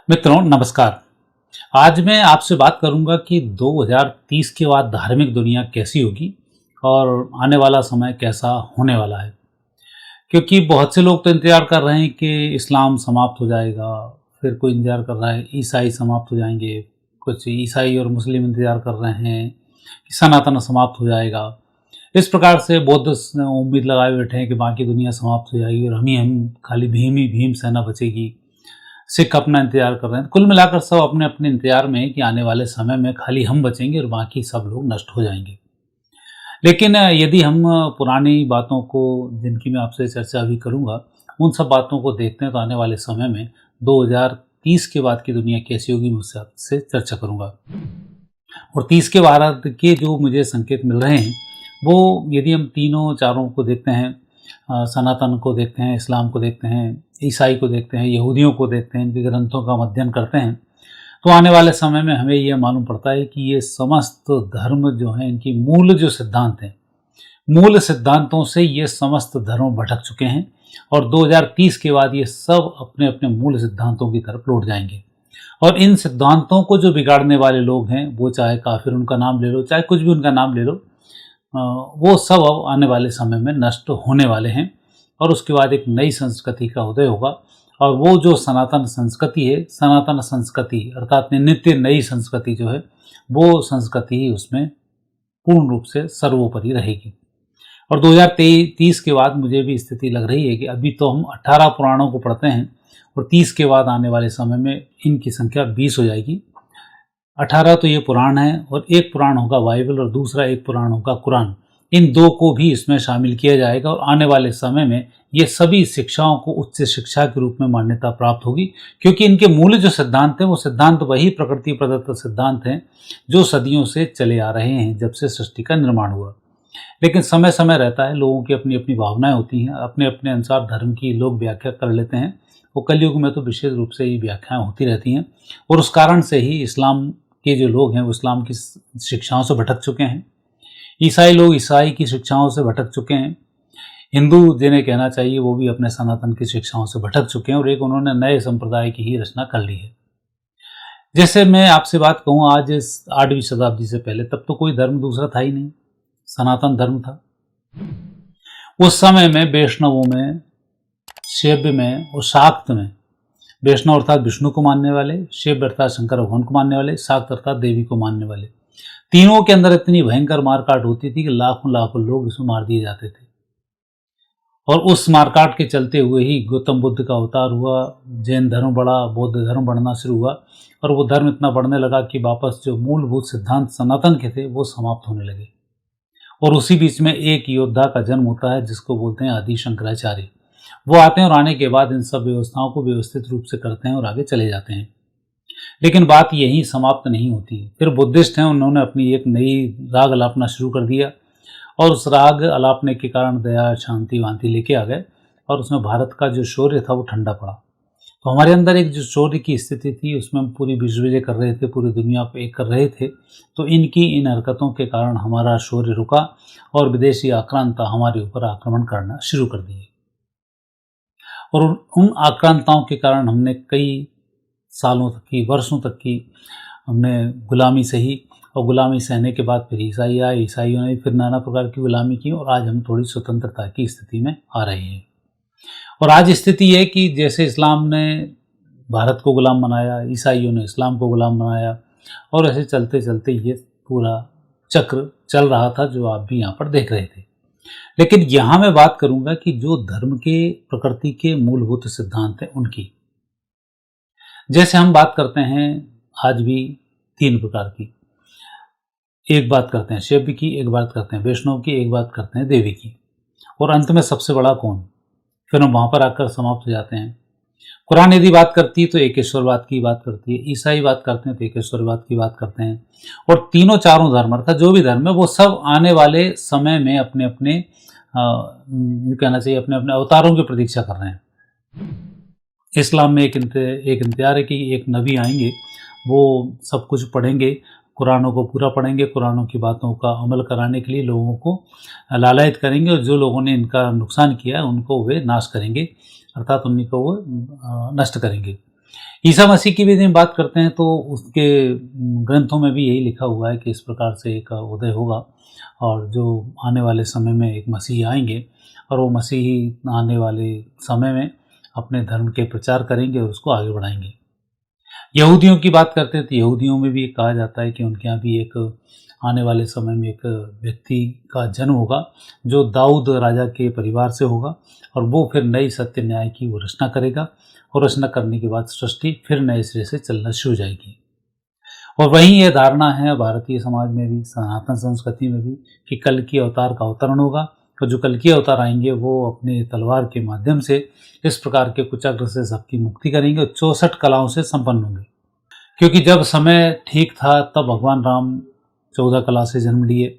मित्रों नमस्कार। आज मैं आपसे बात करूंगा कि 2030 के बाद धार्मिक दुनिया कैसी होगी और आने वाला समय कैसा होने वाला है। क्योंकि बहुत से लोग तो इंतज़ार कर रहे हैं कि इस्लाम समाप्त हो जाएगा, फिर कोई इंतज़ार कर रहा है ईसाई समाप्त हो जाएंगे, कुछ ईसाई और मुस्लिम इंतज़ार कर रहे हैं कि सनातन समाप्त हो जाएगा। इस प्रकार से बौद्ध उम्मीद लगाए बैठे हैं कि बाकी दुनिया समाप्त हो जाएगी और हम खाली भीम सेना बचेगी। सिख अपना इंतज़ार कर रहे हैं। कुल मिलाकर सब अपने अपने इंतज़ार में है कि आने वाले समय में खाली हम बचेंगे और बाकी सब लोग नष्ट हो जाएंगे। लेकिन यदि हम पुरानी बातों को, जिनकी मैं आपसे चर्चा अभी करूँगा, उन सब बातों को देखते हैं तो आने वाले समय में 2030 के बाद की दुनिया कैसी होगी, मुझसे आपसे चर्चा करूँगा। और 30 के बाद के जो मुझे संकेत मिल रहे हैं, वो यदि हम तीनों चारों को देखते हैं, सनातन को देखते हैं, इस्लाम को देखते हैं, ईसाई को देखते हैं, यहूदियों को देखते हैं, इनके ग्रंथों का अध्ययन करते हैं, तो आने वाले समय में हमें यह मालूम पड़ता है कि ये समस्त धर्म जो हैं, इनकी मूल जो सिद्धांत हैं, मूल सिद्धांतों से ये समस्त धर्म भटक चुके हैं और 2030 के बाद ये सब अपने अपने मूल सिद्धांतों की तरफ लौट जाएंगे। और इन सिद्धांतों को जो बिगाड़ने वाले लोग हैं, वो चाहे काफिर उनका नाम ले लो, चाहे कुछ भी उनका नाम ले लो, वो सब अब आने वाले समय में नष्ट होने वाले हैं और उसके बाद एक नई संस्कृति का उदय होगा। और वो जो सनातन संस्कृति है, सनातन संस्कृति अर्थात नित्य नई संस्कृति जो है, वो संस्कृति ही उसमें पूर्ण रूप से सर्वोपरि रहेगी। और 2030 के बाद मुझे भी स्थिति लग रही है कि अभी तो हम 18 पुराणों को पढ़ते हैं और 30 के बाद आने वाले समय में इनकी संख्या 20 हो जाएगी। 18 तो ये पुराण है और एक पुराण होगा बाइबल और दूसरा एक पुराण होगा कुरान। इन दो को भी इसमें शामिल किया जाएगा और आने वाले समय में ये सभी शिक्षाओं को उच्च शिक्षा के रूप में मान्यता प्राप्त होगी, क्योंकि इनके मूल जो सिद्धांत हैं, वो सिद्धांत वही प्रकृति प्रदत्त सिद्धांत हैं जो सदियों से चले आ रहे हैं, जब से सृष्टि का निर्माण हुआ। लेकिन समय समय रहता है, लोगों की अपनी अपनी भावनाएं होती हैं, अपने अपने अनुसार धर्म की लोग व्याख्या कर लेते हैं। वो कलयुग में तो विशेष रूप से ये व्याख्याएं होती रहती हैं और उस कारण से ही इस्लाम के जो लोग हैं वो इस्लाम की शिक्षाओं से भटक चुके हैं, ईसाई लोग ईसाई की शिक्षाओं से भटक चुके हैं, हिंदू जिन्हें कहना चाहिए वो भी अपने सनातन की शिक्षाओं से भटक चुके हैं और एक उन्होंने नए संप्रदाय की ही रचना कर ली है। जैसे मैं आपसे बात कहूँ, आज इस 8वीं शताब्दी से पहले तब तो कोई धर्म दूसरा था ही नहीं, सनातन धर्म था। उस समय में वैष्णवों में, शैव में और शाक्त में, वैष्णव अर्थात विष्णु को मानने वाले, शैव अर्थात शंकर भगवान को मानने वाले, शाक्त अर्थात देवी को मानने वाले, तीनों के अंदर इतनी भयंकर मारकाट होती थी कि लाखों लाखों लोग इसमें मार दिए जाते थे। और उस मारकाट के चलते हुए ही गौतम बुद्ध का अवतार हुआ, जैन धर्म बढ़ा, बौद्ध धर्म बढ़ना शुरू हुआ और वो धर्म इतना बढ़ने लगा कि वापस जो मूलभूत सिद्धांत सनातन के थे वो समाप्त होने लगे। और उसी बीच में एक योद्धा का जन्म होता है जिसको बोलते हैं आदि शंकराचार्य। वो आते हैं और आने के बाद इन सब व्यवस्थाओं को व्यवस्थित रूप से करते हैं और आगे चले जाते हैं। लेकिन बात यहीं समाप्त नहीं होती। फिर बुद्धिस्ट हैं, उन्होंने अपनी एक नई राग अलापना शुरू कर दिया और उस राग अलापने के कारण दया शांति वांति लेके आ गए और उसमें भारत का जो शौर्य था वो ठंडा पड़ा। तो हमारे अंदर एक जो शौर्य की स्थिति थी उसमें हम पूरी विश्व विजय कर रहे थे, पूरी दुनिया को एक कर रहे थे। तो इनकी इन हरकतों के कारण हमारा शौर्य रुका और विदेशी आक्रांता हमारे ऊपर आक्रमण करना शुरू कर दिए। और उन आक्रांताओं के कारण हमने कई सालों तक की, वर्षों तक की हमने गुलामी सही और गुलामी सहने के बाद फिर ईसाई आए, ईसाइयों ने फिर नाना प्रकार की गुलामी की और आज हम थोड़ी स्वतंत्रता की स्थिति में आ रहे हैं। और आज स्थिति है कि जैसे इस्लाम ने भारत को गुलाम बनाया, ईसाइयों ने इस्लाम को गुलाम बनाया और ऐसे चलते चलते ये पूरा चक्र चल रहा था जो आप भी यहाँ पर देख रहे थे। लेकिन यहाँ मैं बात करूँगा कि जो धर्म के प्रकृति के मूलभूत सिद्धांत हैं उनकी, जैसे हम बात करते हैं आज भी 3 प्रकार की। एक बात करते हैं शैव की, एक बात करते हैं वैष्णव की, एक बात करते हैं देवी की, और अंत में सबसे बड़ा कौन, फिर हम वहाँ पर आकर समाप्त हो जाते हैं। कुरान यदि बात करती है तो एकेश्वरवाद की बात करती है, ईसाई बात करते हैं तो एकेश्वरवाद की बात करते हैं। और तीनों चारों धर्म अर्थात जो भी धर्म है वो सब आने वाले समय में अपने अपने कहना चाहिए अपने अपने अवतारों की प्रतीक्षा कर रहे हैं। इस्लाम में एक इंतजार है कि एक नबी आएंगे, वो सब कुछ पढ़ेंगे, कुरानों को पूरा पढ़ेंगे, कुरानों की बातों का अमल कराने के लिए लोगों को लालायित करेंगे और जो लोगों ने इनका नुकसान किया है उनको वे नाश करेंगे, अर्थात उन्हीं को वो नष्ट करेंगे। ईसा मसीह की भी यदि हम बात करते हैं तो उसके ग्रंथों में भी यही लिखा हुआ है कि इस प्रकार से एक उदय होगा और जो आने वाले समय में एक मसीह आएंगे और वो मसीह आने वाले समय में अपने धर्म के प्रचार करेंगे और उसको आगे बढ़ाएंगे। यहूदियों की बात करते हैं तो यहूदियों में भी कहा जाता है कि उनके यहाँ भी एक आने वाले समय में एक व्यक्ति का जन्म होगा जो दाऊद राजा के परिवार से होगा और वो फिर नई सत्य न्याय की वो रचना करेगा और रचना करने के बाद सृष्टि फिर नए सिरे से चलना शुरू हो जाएगी। और वहीं यह धारणा है भारतीय समाज में भी, सनातन संस्कृति में भी, कि कल की अवतार का अवतरण होगा और जो कल की अवतार आएंगे वो अपने तलवार के माध्यम से इस प्रकार के कुचक्र से सबकी मुक्ति करेंगे और 64 कलाओं से संपन्न होंगे। क्योंकि जब समय ठीक था तब भगवान राम 14 कला से जन्म लिए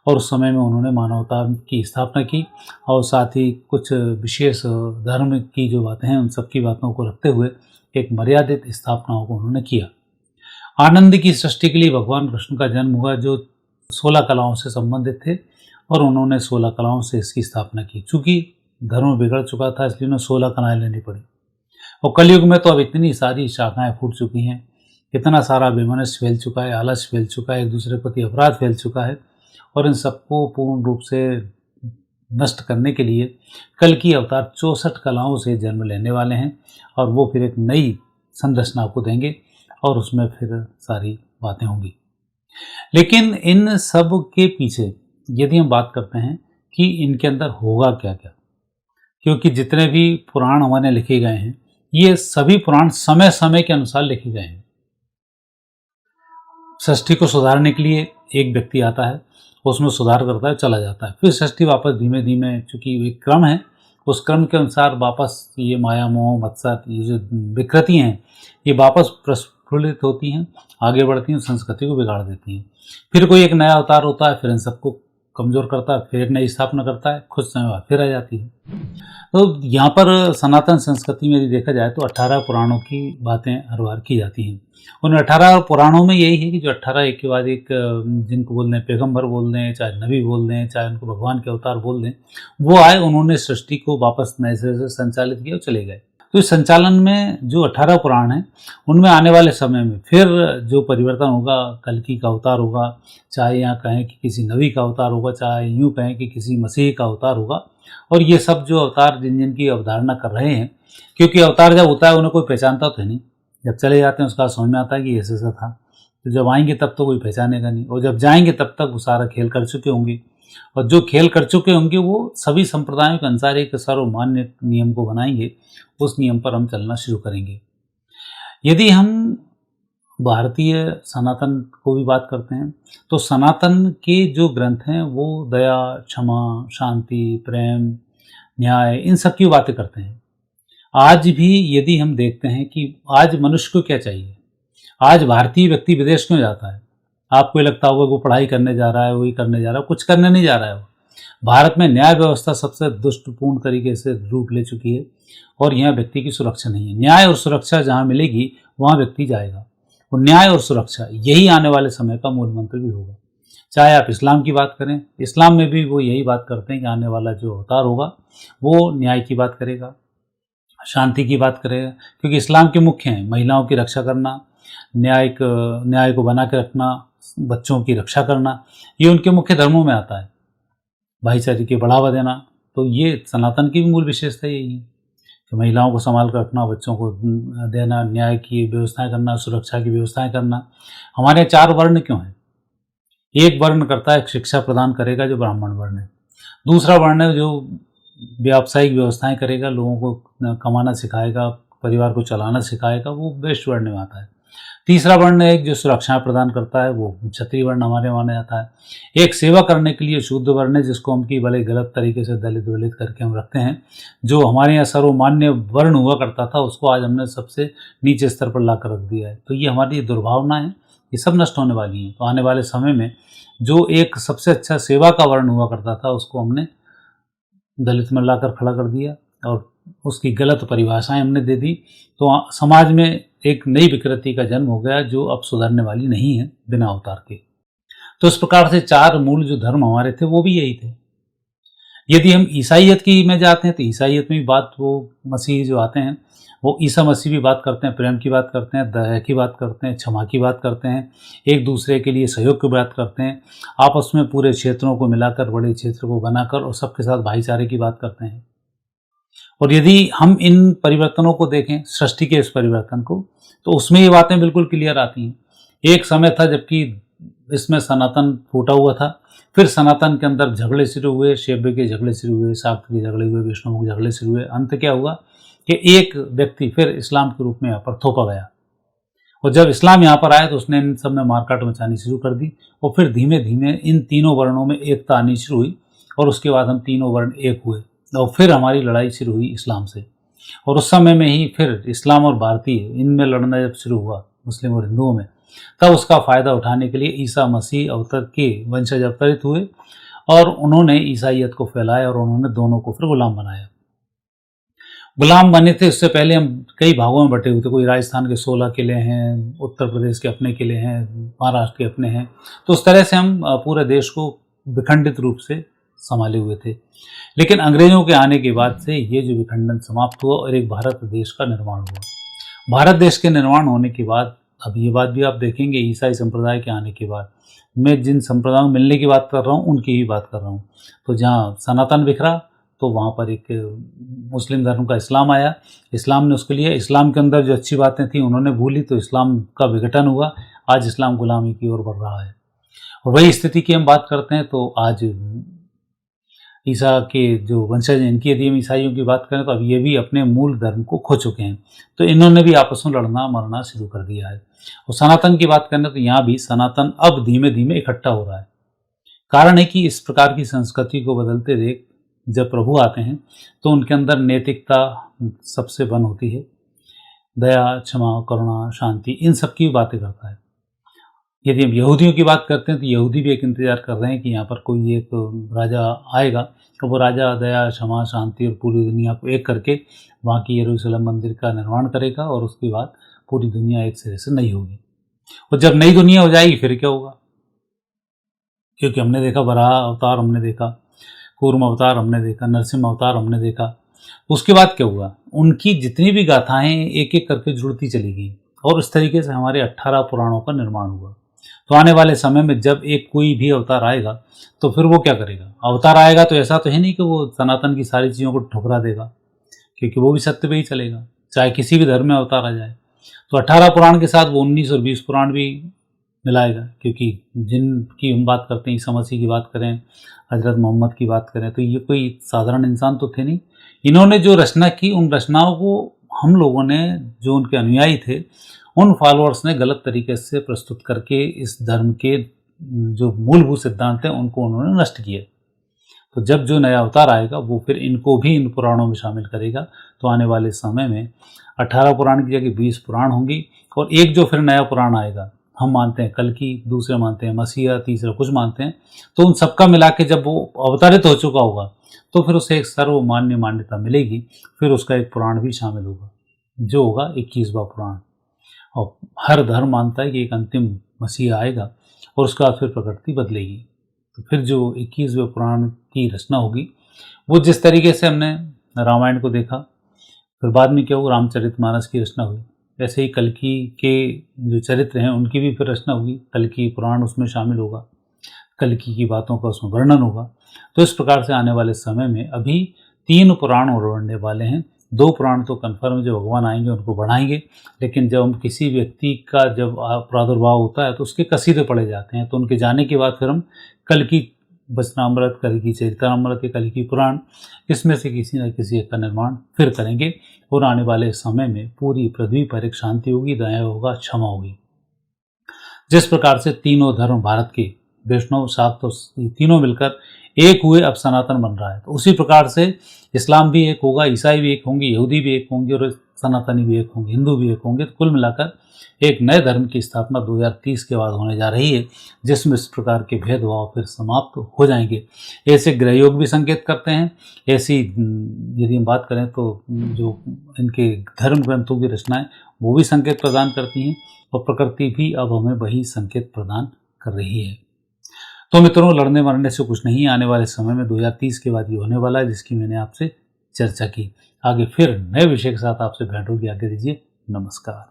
और उस समय में उन्होंने मानवता की स्थापना की और साथ ही कुछ विशेष धर्म की जो बातें हैं उन सब की बातों को रखते हुए एक मर्यादित स्थापनाओं को उन्होंने किया। आनंद की सृष्टि के लिए भगवान कृष्ण का जन्म हुआ जो 16 कलाओं से संबंधित थे और उन्होंने 16 कलाओं से इसकी स्थापना की। चूँकि धर्म बिगड़ चुका था इसलिए उन्हें 16 कलाएँ लेनी पड़ी। और कलयुग में तो अब इतनी सारी शाखाएँ फूट चुकी हैं, इतना सारा बेमनस्य फैल चुका है, आलस फैल चुका है, एक दूसरे के प्रति अपराध फैल चुका है और इन सबको पूर्ण रूप से नष्ट करने के लिए कल की अवतार 64 कलाओं से जन्म लेने वाले हैं और वो फिर एक नई संरचना को देंगे और उसमें फिर सारी बातें होंगी। लेकिन इन सब के पीछे यदि हम बात करते हैं कि इनके अंदर होगा क्या क्या, क्योंकि जितने भी पुराण हमारे लिखे गए हैं ये सभी पुराण समय समय के अनुसार लिखे गए हैं। सृष्टि को सुधारने के लिए एक व्यक्ति आता है, उसमें सुधार करता है, चला जाता है, फिर सृष्टि वापस धीमे धीमे, चूँकि एक क्रम है, उस क्रम के अनुसार वापस ये माया मोह मत्सर ये जो विकृति हैं ये वापस प्रस्फुलित होती हैं, आगे बढ़ती हैं, संस्कृति को बिगाड़ देती हैं। फिर कोई एक नया अवतार होता है, फिर इन सबको कमज़ोर करता है, फिर नई स्थापना करता है, कुछ समय बाद फिर आ जाती है। तो यहाँ पर सनातन संस्कृति में यदि देखा जाए तो 18 पुराणों की बातें हर बार की जाती हैं। उन 18 पुराणों में यही है कि जो 18 एक के बाद एक, जिनको बोल दें पैगंबर बोल दें, चाहे नबी बोल दें, चाहे उनको भगवान के अवतार बोल दें, वो आए, उन्होंने सृष्टि को वापस नए सिरे से संचालित किया और चले गए। तो इस संचालन में जो 18 पुराण हैं उनमें आने वाले समय में फिर जो परिवर्तन होगा, कल्कि का अवतार होगा, चाहे यहाँ कहें कि किसी नबी का अवतार होगा, चाहे यूँ कहें कि किसी मसीह का अवतार होगा। और ये सब जो अवतार जिन जिन की अवधारणा कर रहे हैं, क्योंकि अवतार जब होता है उन्हें कोई पहचानता तो है नहीं, जब चले जाते हैं उसका समझ में आता है कि ऐसा ऐसा था, तो जब आएंगे तब तो कोई पहचानेगा नहीं, और जब जाएंगे तब तक वो सारा खेल कर चुके होंगे, और जो खेल कर चुके होंगे वो सभी संप्रदायों के अनुसार एक सर्वमान्य नियम को बनाएंगे, उस नियम पर हम चलना शुरू करेंगे। यदि हम भारतीय सनातन को भी बात करते हैं तो सनातन के जो ग्रंथ हैं वो दया, क्षमा, शांति, प्रेम, न्याय, इन सब की बातें करते हैं। आज भी यदि हम देखते हैं कि आज मनुष्य को क्या चाहिए, आज भारतीय व्यक्ति विदेश क्यों जाता है, आपको ये लगता होगा वो पढ़ाई करने जा रहा है, वही करने जा रहा है, कुछ करने नहीं जा रहा है। वो भारत में न्याय व्यवस्था सबसे दुष्टपूर्ण तरीके से रूप ले चुकी है और यहाँ व्यक्ति की सुरक्षा नहीं है। न्याय और सुरक्षा जहाँ मिलेगी वहाँ व्यक्ति जाएगा, और न्याय और सुरक्षा यही आने वाले समय का मूल मंत्र भी होगा। चाहे आप इस्लाम की बात करें, इस्लाम में भी वो यही बात करते हैं कि आने वाला जो अवतार होगा वो न्याय की बात करेगा, शांति की बात करेगा, क्योंकि इस्लाम के मुख्य हैं महिलाओं की रक्षा करना, न्याय को बना के रखना, बच्चों की रक्षा करना, ये उनके मुख्य धर्मों में आता है, भाईचारे की बढ़ावा देना। तो ये सनातन की भी मूल विशेषता यही है कि महिलाओं को संभाल कर रखना, बच्चों को देना, न्याय की व्यवस्थाएं करना, सुरक्षा की व्यवस्थाएं करना। हमारे 4 वर्ण क्यों हैं? एक वर्ण करता है शिक्षा प्रदान करेगा जो ब्राह्मण वर्ण है, दूसरा वर्ण है जो व्यावसायिक व्यवस्थाएं करेगा, लोगों को कमाना सिखाएगा, परिवार को चलाना सिखाएगा, वो वैश्य वर्ण में आता है। तीसरा वर्ण एक जो सुरक्षा प्रदान करता है वो क्षत्रिय वर्ण हमारे माना जाता है। एक सेवा करने के लिए शूद्र वर्ण है जिसको हम की भले गलत तरीके से दलित वलित करके हम रखते हैं, जो हमारे यहाँ सर्वमान्य वर्ण हुआ करता था उसको आज हमने सबसे नीचे स्तर पर ला कर रख दिया है। तो ये हमारी दुर्भावना है, ये सब नष्ट होने वाली हैं। तो आने वाले समय में जो एक सबसे अच्छा सेवा का वर्ण हुआ करता था उसको हमने दलित में लाकर खड़ा कर दिया और उसकी गलत परिभाषाएं हमने दे दी, तो समाज में एक नई विकृति का जन्म हो गया जो अब सुधरने वाली नहीं है बिना अवतार के। तो इस प्रकार से 4 मूल जो धर्म हमारे थे वो भी यही थे। यदि हम ईसाइयत की में जाते हैं तो ईसाइयत में भी बात, वो मसीह जो आते हैं वो ईसा मसीह भी बात करते हैं, प्रेम की बात करते हैं, दया की बात करते हैं, क्षमा की बात करते हैं, एक दूसरे के लिए सहयोग की बात करते हैं, आपस में पूरे क्षेत्रों को मिलाकर, बड़े क्षेत्र को बनाकर और सबके साथ भाईचारे की बात करते हैं। और यदि हम इन परिवर्तनों को देखें, सृष्टि के इस परिवर्तन को, तो उसमें ये बातें बिल्कुल क्लियर आती हैं। एक समय था जबकि इसमें सनातन फूटा हुआ था, फिर सनातन के अंदर झगड़े शुरू हुए, शैव के झगड़े शुरू हुए, शाक्त के झगड़े हुए, वैष्णव के झगड़े शुरू हुए। अंत क्या हुआ कि एक व्यक्ति फिर इस्लाम के रूप में यहाँ पर थोपा गया, और जब इस्लाम यहाँ पर आया तो उसने इन सब में मारकाट मचानी शुरू कर दी, और फिर धीमे धीमे इन तीनों वर्णों में एकता आनी शुरू हुई, और उसके बाद हम तीनों वर्ण एक हुए, और फिर हमारी लड़ाई शुरू हुई इस्लाम से। और उस समय में ही फिर इस्लाम और भारतीय इनमें लड़ना जब शुरू हुआ, मुस्लिम और हिंदुओं में, तब उसका फ़ायदा उठाने के लिए ईसा मसीह अवतर के वंशज अवतरित हुए, और उन्होंने ईसाइयत को फैलाया, और उन्होंने दोनों को फिर गुलाम बनाया। गुलाम बने थे, उससे पहले हम कई भागों में बटे हुए थे। कोई राजस्थान के 16 किले हैं, उत्तर प्रदेश के अपने किले हैं, महाराष्ट्र के अपने हैं, तो उस तरह से हम पूरे देश को विखंडित रूप से संभाले हुए थे। लेकिन अंग्रेजों के आने के बाद से ये जो विखंडन समाप्त हुआ और एक भारत देश का निर्माण हुआ। भारत देश के निर्माण होने के बाद, अब ये बात भी आप देखेंगे ईसाई संप्रदाय के आने के बाद, मैं जिन संप्रदायों में मिलने की बात कर रहा हूँ उनकी ही बात कर रहा हूँ, तो जहाँ सनातन बिखरा तो वहाँ पर एक मुस्लिम धर्म का इस्लाम आया, इस्लाम ने उसके लिए, इस्लाम के अंदर जो अच्छी बातें थी उन्होंने भूली, तो इस्लाम का विघटन हुआ। आज इस्लाम गुलामी की ओर बढ़ रहा है। और वही स्थिति की हम बात करते हैं तो आज ईसा के जो वंशज हैं, इनकी यदि हम ईसाइयों की बात करें तो अब ये भी अपने मूल धर्म को खो चुके हैं, तो इन्होंने भी आपस में लड़ना मरना शुरू कर दिया है। और सनातन की बात करें तो यहाँ भी सनातन अब धीमे धीमे इकट्ठा हो रहा है। कारण है कि इस प्रकार की संस्कृति को बदलते देख जब प्रभु आते हैं तो उनके अंदर नैतिकता सबसे बन होती है, दया, क्षमा, करुणा, शांति, इन सब की बातें करता है। यदि हम यहूदियों की बात करते हैं तो यहूदी भी एक इंतजार कर रहे हैं कि यहाँ पर कोई एक राजा आएगा, तो वो राजा दया, क्षमा, शांति और पूरी दुनिया को एक करके वहाँ की यरूशलेम मंदिर का निर्माण करेगा, और उसके बाद पूरी दुनिया एक सिरे से नई होगी। और जब नई दुनिया हो जाएगी फिर क्या होगा? क्योंकि हमने देखा वराह अवतार, हमने देखा कूर्म अवतार, हमने देखा नरसिम्हा अवतार, हमने देखा। उसके बाद क्या हुआ? उनकी जितनी भी गाथाएं एक एक करके जुड़ती चली गई, और इस तरीके से हमारे 18 पुराणों का निर्माण हुआ। तो आने वाले समय में जब एक कोई भी अवतार आएगा तो फिर वो क्या करेगा? अवतार आएगा तो ऐसा तो है नहीं कि वो सनातन की सारी चीज़ों को ठुकरा देगा, क्योंकि वो भी सत्य पे ही चलेगा, चाहे किसी भी धर्म में अवतार आ जाए। तो 18 पुराण के साथ वो 19 और 20 पुराण भी मिलाएगा, क्योंकि जिनकी हम बात करते हैं, ईसा मसीह की बात करें, हजरत मोहम्मद की बात करें, तो ये कोई साधारण इंसान तो थे नहीं। इन्होंने जो रचना की, उन रचनाओं को हम लोगों ने, जो उनके अनुयायी थे, उन फॉलोअर्स ने गलत तरीके से प्रस्तुत करके इस धर्म के जो मूलभूत सिद्धांत हैं उनको उन्होंने नष्ट किया। तो जब जो नया अवतार आएगा वो फिर इनको भी इन पुराणों में शामिल करेगा। तो आने वाले समय में 18 पुराण की जगह 20 पुराण होंगी, और एक जो फिर नया पुराण आएगा, हम मानते हैं कल्कि, दूसरे मानते हैं मसीहा, तीसरा कुछ मानते हैं, तो उन सबका मिला के जब वो अवतारित हो चुका होगा तो फिर उसे एक सर्वमान्य मान्यता मिलेगी। फिर उसका एक पुराण भी शामिल होगा, जो होगा 21वां पुराण। और हर धर्म मानता है कि एक अंतिम मसीहा आएगा और उसके बाद फिर प्रकृति बदलेगी। तो फिर जो 21वें पुराण की रचना होगी, वो जिस तरीके से हमने रामायण को देखा, फिर बाद में क्या हुआ, रामचरितमानस की रचना हुई, ऐसे ही कल्कि के जो चरित्र हैं उनकी भी फिर रचना होगी। कल्कि पुराण उसमें शामिल होगा, कल्कि की बातों का उसमें वर्णन होगा। तो इस प्रकार से आने वाले समय में अभी 3 पुराण उड़ने वाले हैं। 2 पुराण तो कन्फर्म जो भगवान आएंगे उनको बढ़ाएंगे, लेकिन जब हम किसी व्यक्ति का जब प्रादुर्भाव होता है तो उसके कसीदे पढ़े जाते हैं, तो उनके जाने के बाद फिर हम कल्कि वचनामृत, कल्कि चरितामृत या कल्कि पुराण, इसमें से किसी न किसी एक का निर्माण फिर करेंगे। और आने वाले समय में पूरी पृथ्वी पर एक शांति होगी, दया होगा, क्षमा होगी। जिस प्रकार से तीनों धर्म भारत के, वैष्णव, शाक्त, तीनों मिलकर एक हुए, अब सनातन बन रहा है, तो उसी प्रकार से इस्लाम भी एक होगा, ईसाई भी एक होंगे, यहूदी भी एक होंगे, और सनातनी भी एक होंगे, हिंदू भी एक होंगे। तो कुल मिलाकर एक नए धर्म की स्थापना 2030 के बाद होने जा रही है, जिसमें इस प्रकार के भेदभाव फिर समाप्त हो जाएंगे। ऐसे ग्रहयोग भी संकेत करते हैं। ऐसी यदि हम बात करें तो जो इनके धर्म ग्रंथों की रचनाएं, वो भी संकेत प्रदान करती हैं, और प्रकृति भी अब हमें वही संकेत प्रदान कर रही है। तो मित्रों, लड़ने मरने से कुछ नहीं, आने वाले समय में 2030 के बाद ये होने वाला है जिसकी मैंने आपसे चर्चा की। आगे फिर नए विषय के साथ आपसे भेंट होगी। आगे दीजिए, नमस्कार।